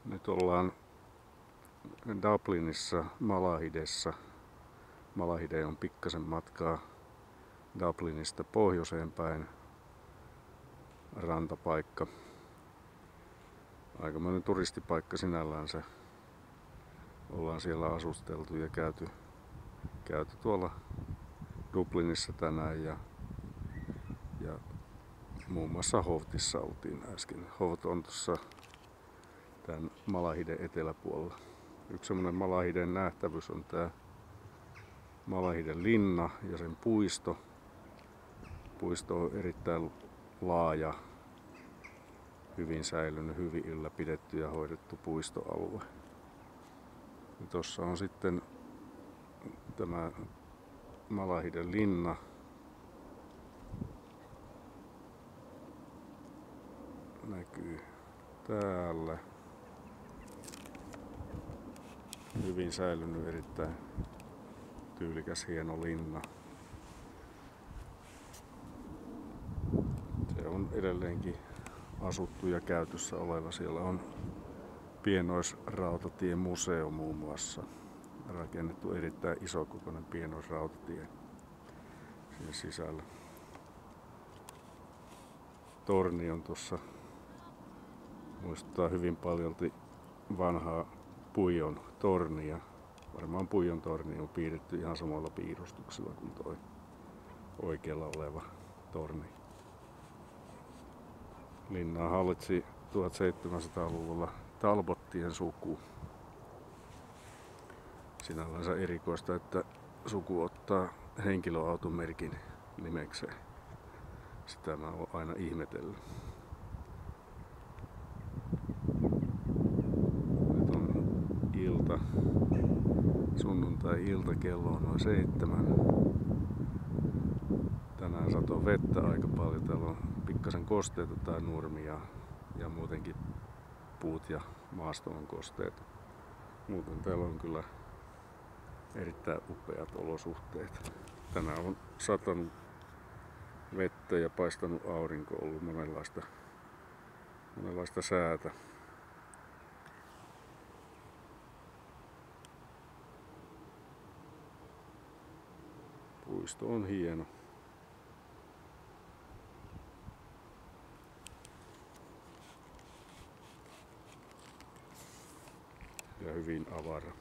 Nyt ollaan Dublinissa Malahidessa. Malahide on pikkasen matkaa Dublinista pohjoiseen päin. Rantapaikka. Aikamoinen turistipaikka sinällään se. Ollaan siellä asusteltu ja käyty tuolla Dublinissa tänään ja muun muassa Hovtissa oltiin äsken. Hovt on tuossa tämän Malahiden eteläpuolella. Yksi semmoinen Malahiden nähtävyys on tää Malahiden linna ja sen puisto. Puisto on erittäin laaja, hyvin säilynyt, hyvin ylläpidetty ja hoidettu puistoalue. Tuossa on sitten tämä Malahiden linna. Näkyy täällä. Hyvin säilynyt, erittäin tyylikäs, hieno linna. Se on edelleenkin asuttu ja käytössä oleva. Siellä on Pienoisrautatiemuseo muun muassa. Rakennettu erittäin isokokoinen pienoisrautatie siinä sisällä. Torni on tuossa, muistuttaa hyvin paljolti vanhaa Puijon tornia. Varmaan Puijon torni on piirretty ihan samalla piirustuksella kuin toi oikealla oleva torni. Linnaa hallitsi 1700-luvulla Talbottien suku. Sinällänsä erikoista, että suku ottaa henkilöautomerkin nimekseen. Sitä mä oon aina ihmetellyt. Nyt on ilta, sunnuntai-ilta, kello on noin 7. Tänään satoi vettä aika paljon. Täällä on pikkasen kosteita tai nurmia ja muutenkin puut ja maasto on kosteita. Muuten täällä on kyllä erittäin upeat olosuhteet. Tänään on satanut vettä ja paistanut aurinko, ollut monenlaista säätä. Puisto on hieno. Ja hyvin avara.